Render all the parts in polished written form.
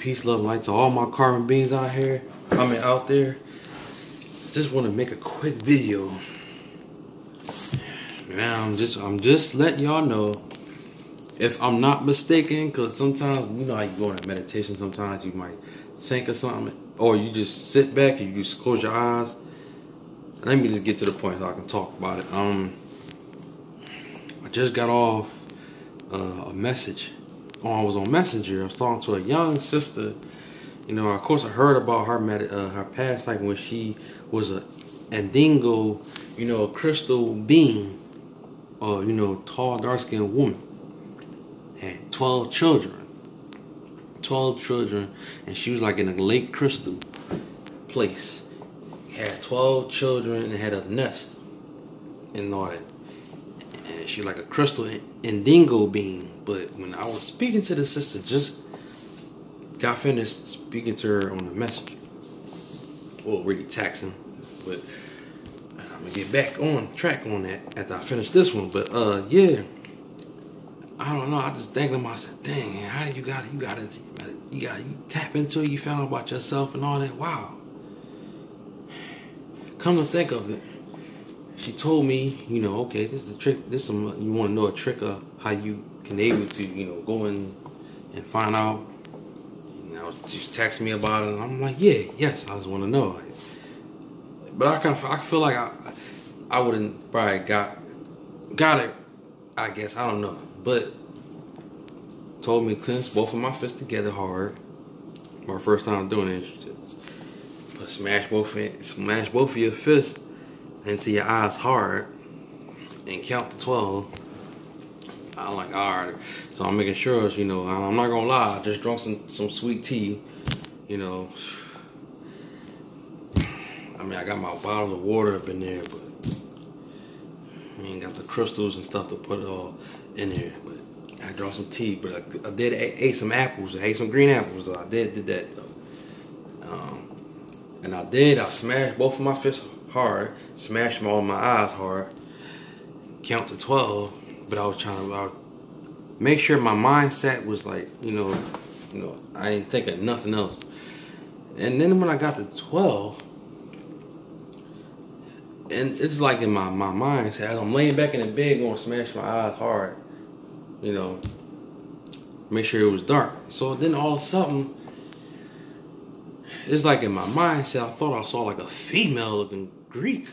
peace, love, and light to all my carbon beings out here. Out there. Just want to make a quick video. Man, I'm just letting y'all know, if I'm not mistaken, because sometimes, you know how you go into meditation, sometimes you might think of something, or you just sit back and you just close your eyes. Let me just get to the point so I can talk about it. I just got off a message. I was on Messenger. I was talking to a young sister. You know, of course, I heard about her past life when she was a Indigo, you know, a crystal being, you know, tall, dark-skinned woman. Had 12 children. 12 children, and she was like in a Lake Crystal place. Had 12 children and had a nest and all that. And she was like a crystal Indigo being. But when I was speaking to the sister, just got finished speaking to her on the message. Well, really taxing, but I'm gonna get back on track on that after I finish this one. But yeah, I don't know. I just think to myself, dang, how do you tap into it? You found out about yourself and all that. Wow. Come to think of it, she told me, you know, okay, this is the trick. You want to know a trick of how you can able to, you know, go in and find out. You know, she was texting me about it, and I'm like, yes, I just want to know. But I feel like I wouldn't probably got it. I guess, I don't know. But told me to clench both of my fists together hard. My first time doing it. But smash both of your fists into your eyes hard and count to 12. I'm like, alright. So I'm making sure, you know, I'm not gonna lie, I just drunk some sweet tea, you know. I mean, I got my bottles of water up in there, but I ain't got the crystals and stuff to put it all in there. But I drank some tea, but I did ate some apples. I ate some green apples, though. I did that, though. And I smashed both of my fists hard, smashed all my eyes hard, count to 12, but I was trying to make sure my mindset was like, you know, I didn't think of nothing else. And then when I got to 12, and it's like in my mindset, I'm laying back in the bed going to smash my eyes hard, you know, make sure it was dark. So then all of a sudden, it's like in my mindset, I thought I saw like a female looking Greek,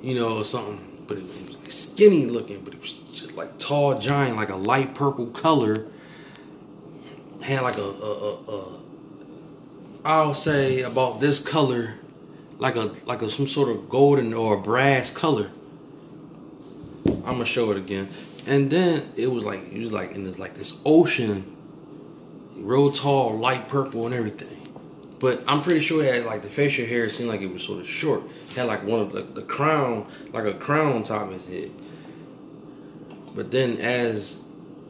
you know, or something. But it was like skinny looking, but it was just like tall, giant, like a light purple color. Had like I'll say about this color, like some sort of golden or brass color. I'm gonna show it again. And then it was like in this ocean, real tall, light purple and everything. But I'm pretty sure it had like the facial hair seemed like it was sort of short. It had like one of the crown, like a crown on top of his head. But then as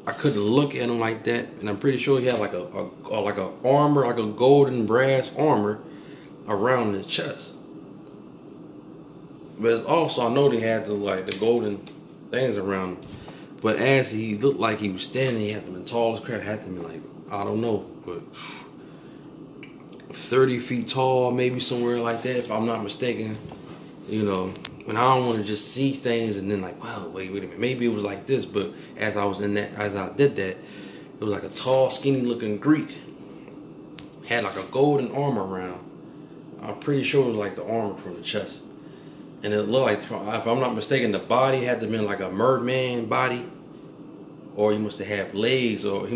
I couldn't look at him like that, and I'm pretty sure he had like a armor, like a golden brass armor around his chest. But also I know they had the golden things around him. But as he looked like he was standing, he had to be tall as crap. Had to be like, I don't know, but 30 feet tall, maybe somewhere like that, if I'm not mistaken. You know, and I don't want to just see things and then like, well, wait a minute, maybe it was like this. But as I did that, it was like a tall, skinny looking Greek. Had like a golden armor around. I'm pretty sure it was like the armor from the chest. And it looked like, if I'm not mistaken, the body had to have been like a merman body. Or he must have had legs, look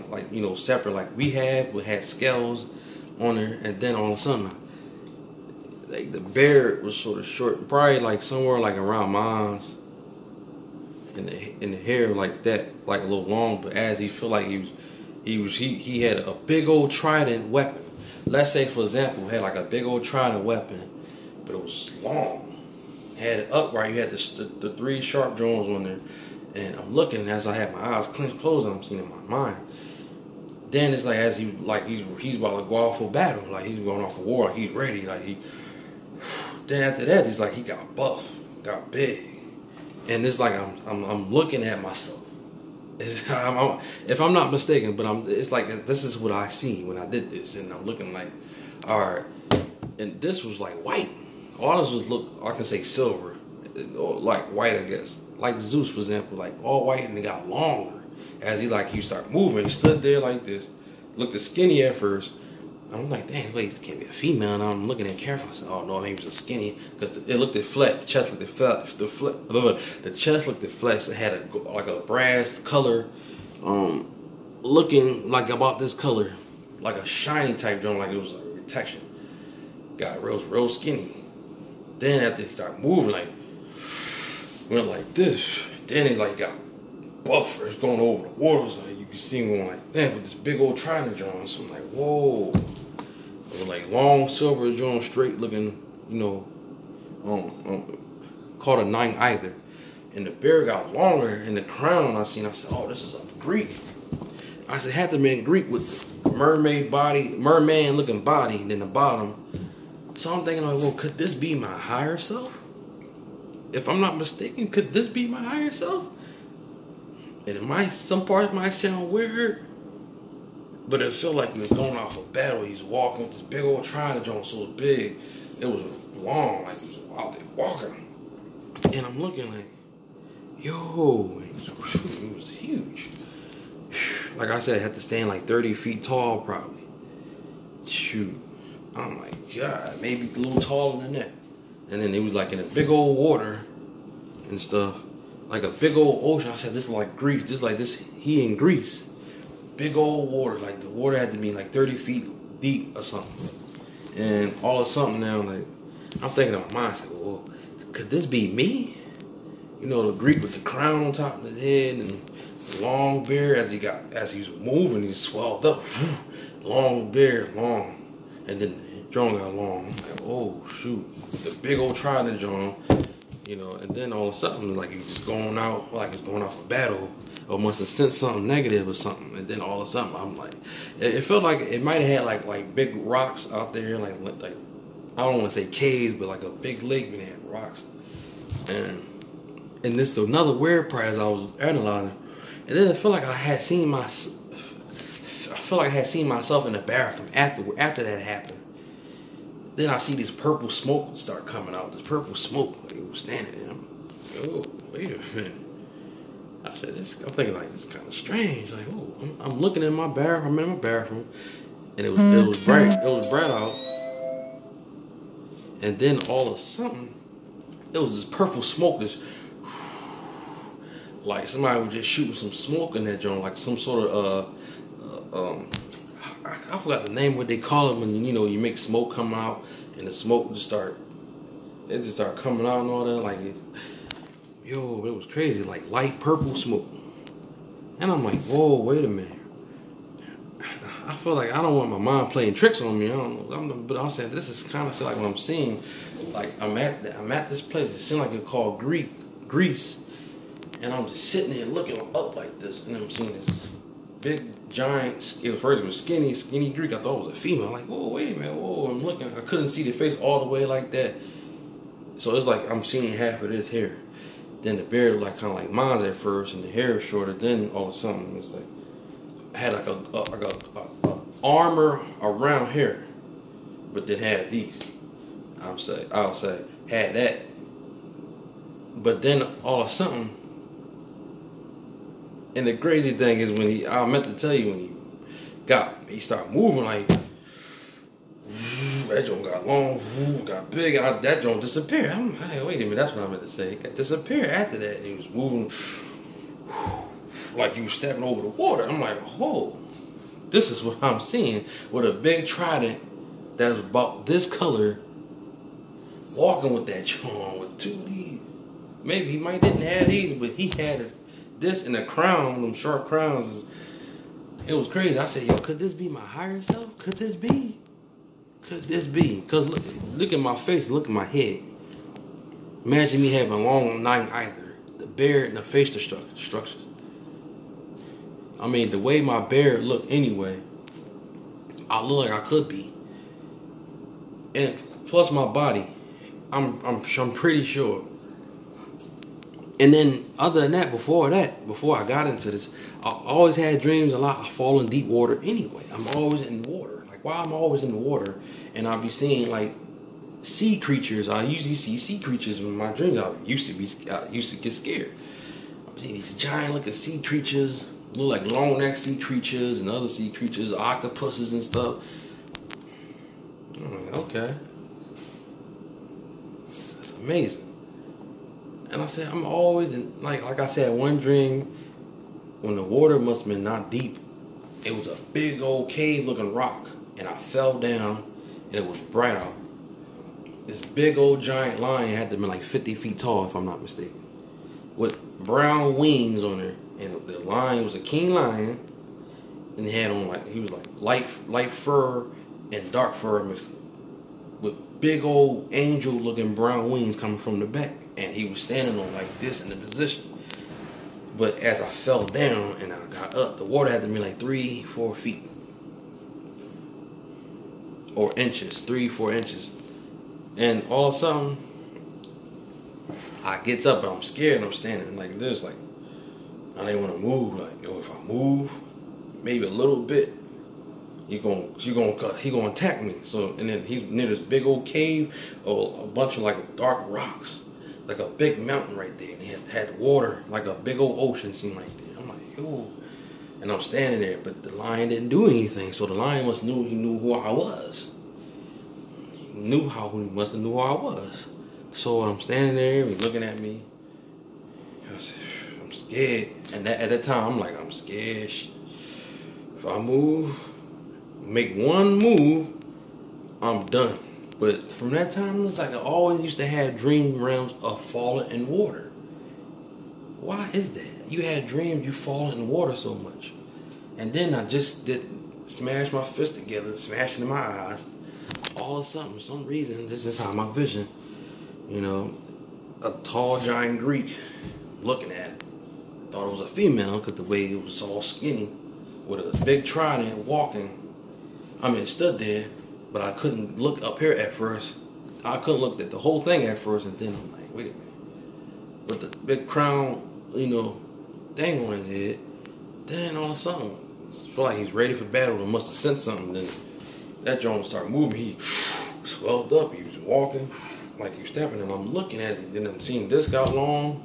like, you know, separate like we had scales on there. And then all of a sudden, like the beard was sort of short, probably like somewhere like around mine's, and the hair like that, like a little long. But as he felt like he had a big old trident weapon. Let's say, for example, had like a big old trident weapon, but it was long. Had it upright. You had the 3 sharp drones on there. And I'm looking as I have my eyes closed, I'm seeing in my mind. Then it's like as he's about to go off for battle, like he's going off for war, like he's ready, Then after that, he's like he got buff, got big, and it's like I'm looking at myself, If I'm not mistaken, but it's like this is what I see when I did this, and I'm looking like, all right, and this was like white. All this was I can say silver, or like white, I guess. Like Zeus, for example, like all white, and it got longer as he started moving. He stood there like this, looked skinny at first. I'm like, dang, wait, this can't be a female. And I'm looking at careful. I said, oh no, maybe it was a skinny, because it looked at flat. The chest looked at flat. The chest looked at flesh. It had like a brass color, looking like about this color, like a shiny type joint, like it was like protection. Got real skinny. Then after they started moving, like went like this. Then it like got buffer. It's going over the water. So you can see him going like that with this big old trident joint. So I'm like, whoa. It was like long silver joint, straight looking, called a nine either. And the bear got longer, and the crown I said, oh, this is a Greek. I said, had to be in Greek with the merman looking body, and then the bottom. So I'm thinking, like, well, could this be my higher self? If I'm not mistaken, could this be my higher self? And some parts might sound weird, but it felt like he was going off a battle. He was walking with this big old trident joint, so it was big. It was long, like he was out there walking. And I'm looking like, yo, it was huge. Like I said, I had to stand like 30 feet tall, probably. Shoot. I'm like, God, maybe a little taller than that. And then it was like in a big old water and stuff. Like a big old ocean. I said, this is like Greece. He in Greece. Big old water. Like the water had to be like 30 feet deep or something. And all of a sudden now, like, I'm thinking in my mind, I said, well, could this be me? The Greek with the crown on top of his head and the long beard as he was moving, he swelled up. Long beard, long. And then John got long. I'm like, oh shoot. The big old trident John. And then all of a sudden, like he was just going out, like he's going off a battle, or must have sent something negative or something. And then all of a sudden, I'm like, it felt like it might have had like big rocks out there, like I don't want to say caves, but like a big lake when it had rocks. And this is another weird part as I was analyzing. And then I felt like I had seen myself in the bathroom after that happened. Then I see this purple smoke start coming out. This purple smoke, like it was standing there. I'm like, oh, wait a minute. I said, I'm thinking like this is kind of strange. Like, oh, I'm looking in my bathroom. I'm in my bathroom, and it was bright. It was bright out. And then all of a sudden, there was this purple smoke. Like somebody was just shooting some smoke in that joint, like some sort of I forgot the name, what they call it when you make smoke come out, and the smoke just start coming out and all that. Like, it was crazy, like light purple smoke. And I'm like, whoa, wait a minute. I feel like I don't want my mind playing tricks on me. I don't know, but I'm saying this is kind of like what I'm seeing. Like I'm at this place. It seemed like it's called Greece, and I'm just sitting there looking up like this, and I'm seeing this big giant. First it was skinny Greek. I thought it was a female. I'm like, whoa, wait a minute, whoa. I'm looking. I couldn't see the face all the way like that. So it's like I'm seeing half of this hair. Then the beard like kind of like mine's at first, and the hair is shorter. Then all of a sudden it's like I had like a armor around here, but then had these. I'll say had that. But then all of a sudden. And the crazy thing is I meant to tell you when he started moving like, that joint got long, got big, that joint disappeared. Hey, wait a minute, that's what I meant to say. It got disappeared after that, and he was moving like he was stepping over the water. I'm like, oh, this is what I'm seeing with a big trident that was about this color, walking with that joint with two of these. Maybe he might didn't have these, but he had it. This and the crown, them sharp crowns, it was crazy. I said, yo, could this be my higher self? Could this be? Could this be? Because look at my face, look at my head. Imagine me having long nine either. The beard and the facial structures. I mean, the way my beard looked anyway, I look like I could be. And plus my body, I'm pretty sure And then other than that, before I got into this, I always had dreams a lot. I fall in deep water anyway. I'm always in the water. Like, why I'm always in the water, and I'll be seeing like sea creatures. I usually see sea creatures in my dreams. I used to get scared. I'm seeing these giant looking sea creatures, look like long neck sea creatures and other sea creatures, octopuses and stuff. I'm like, okay, that's amazing. And I said, I'm always in, like I said, one dream when the water must have been not deep. It was a big old cave looking rock, and I fell down, and it was bright out. This big old giant lion had to be like 50 feet tall, if I'm not mistaken, with brown wings on there. And the lion was a king lion, and he had on he was like light fur and dark fur mixed with big old angel looking brown wings coming from the back. And he was standing on like this in the position. But as I fell down and I got up, the water had to be like 3-4 feet. Or inches, 3-4 inches. And all of a sudden, I gets up and I'm scared and I'm standing like this, like, I didn't want to move. Like, yo, if I move, maybe a little bit, he gonna attack me. So, and then he near this big old cave, or a bunch of like dark rocks, like a big mountain right there, and he had water, like a big old ocean seemed like that. I'm like, yo, and I'm standing there, but the lion didn't do anything. So the lion must knew who I was. He must have knew who I was. So I'm standing there, he's looking at me. I said, I'm scared. And at that time, I'm like, I'm scared. If I make one move, I'm done. But from that time, it's like I always used to have dream realms of falling in water. Why is that? You had dreams you fall in water so much. And then I just smash my fist together, smash it in my eyes. All of a sudden, for some reason, this is how my vision, a tall giant Greek looking at it. Thought it was a female because the way it was all skinny with a big trident walking. I mean, it stood there, but I couldn't look up here at first. I couldn't look at the whole thing at first, and then I'm like, wait a minute. With the big crown, thing on his head, then all of a sudden, I feel like he's ready for battle and must have sensed something. Then that joint started moving. He swelled up. He was walking like he was stepping, and I'm looking at it. Then I'm seeing this got long.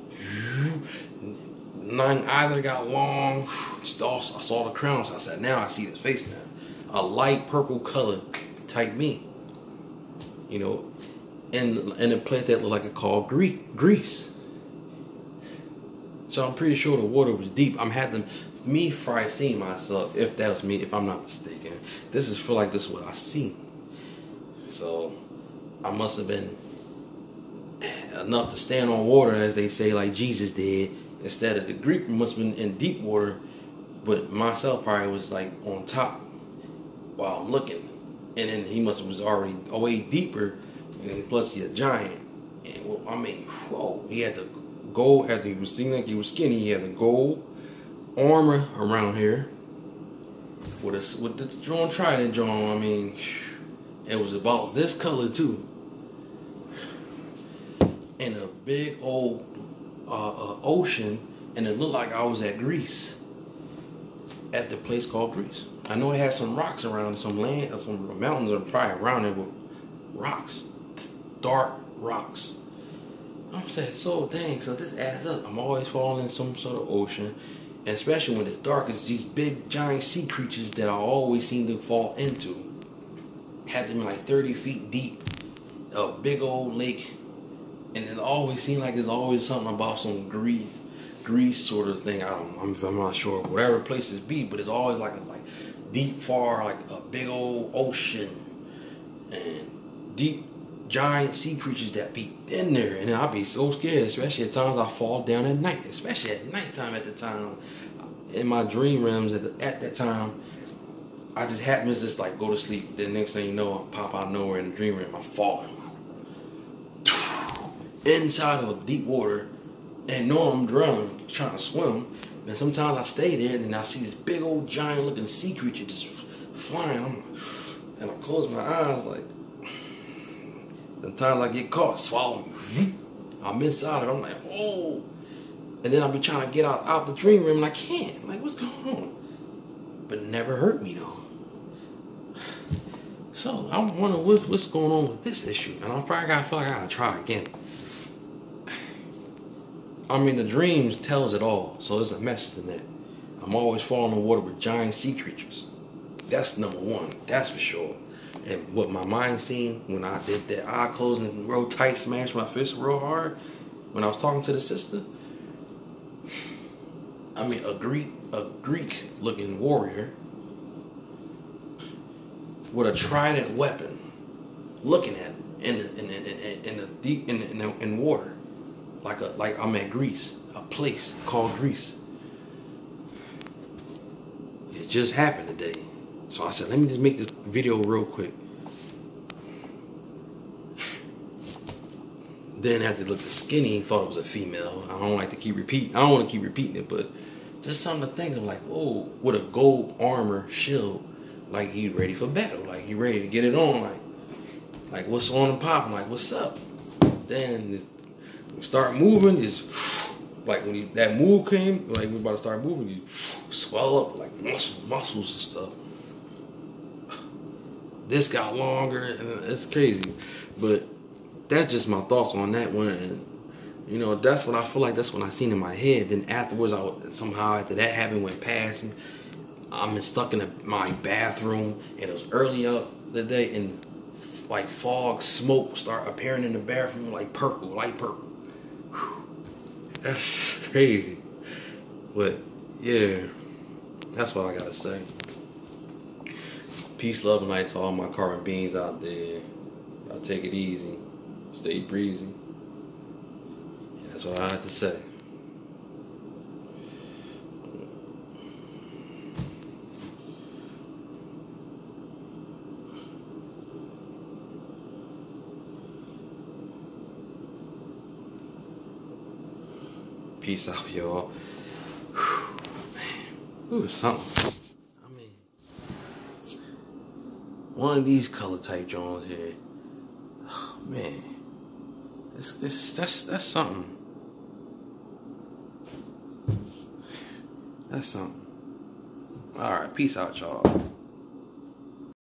None either got long. I saw the crown, so I said, now I see his face now. A light purple color type me. And a place that looked like it called Greece. So I'm pretty sure the water was deep. Me probably seeing myself, if that was me, if I'm not mistaken. This is feel like this is what I seen. So I must have been enough to stand on water, as they say, like Jesus did. Instead of the Greek must have been in deep water, but myself probably was like on top while I'm looking. And then he must have was already way deeper, and plus he a giant. And he had the gold, after he was seeming like he was skinny, he had the gold armor around here with the drawn trident drawn. It was about this color too, and a big old ocean, and it looked like I was at Greece, at the place called Greece. I know it had some rocks around, some land, some mountains are probably around it with rocks, dark rocks. I'm saying, so dang, so this adds up. I'm always falling in some sort of ocean, and especially when it's dark, it's these big giant sea creatures that I always seem to fall into. Had to be like 30 feet deep, a big old lake, and it always seemed like there's always something about some Greece sort of thing. I'm not sure, whatever places be, but it's always like deep, far, like a big old ocean, and deep giant sea creatures that be in there, and I'll be so scared, especially at times I fall down at night, especially at nighttime. At the time, in my dream realms, at that time, I just happen to just like go to sleep. The next thing you know, I pop out of nowhere in the dream realm, I'm falling inside of deep water, and know I'm drowning, trying to swim. And sometimes I stay there, and then I see this big old giant looking sea creature just flying, and I close my eyes like. Sometimes I get caught, swallow me. I'm inside it. I'm like, whoa. And then I'll be trying to get out the dream room and I can't. Like, what's going on? But it never hurt me though. So I wonder what's going on with this issue. And I feel like I gotta try again. I mean, the dreams tells it all. So there's a message in that. I'm always falling in the water with giant sea creatures. That's number one. That's for sure. And what my mind seen when I did that eye closing real tight, smash my fist real hard when I was talking to the sister. I mean, a Greek looking warrior with a trident weapon, looking at it in water, like I'm at Greece, a place called Greece. It just happened today, so I said, let me just make this video real quick. Then after it looked skinny, thought it was a female. I don't like to keep repeating. I don't want to keep repeating it, but just something to think of, like, oh, with a gold armor shield, like you ready for battle, like you ready to get it on, like what's on and popping, like what's up. Then we start moving, is like when that move came, like we about to start moving, you swell up like muscles and stuff. This got longer, and it's crazy, but that's just my thoughts on that one. And you know, that's what I feel like. That's what I seen in my head. Then afterwards, somehow after that happened, went past me. I'm stuck in my bathroom, and it was early up the day, and like fog, smoke start appearing in the bathroom, like purple, light purple. Whew. That's crazy. But yeah, that's what I gotta say. Peace, love, and light to all my carbon beans out there. Y'all take it easy. Stay breezy. And that's what I have to say. Peace out, y'all. Man. Ooh, something. I mean, one of these color type Jones here. Oh, man. That's something. That's something. Alright, peace out, y'all.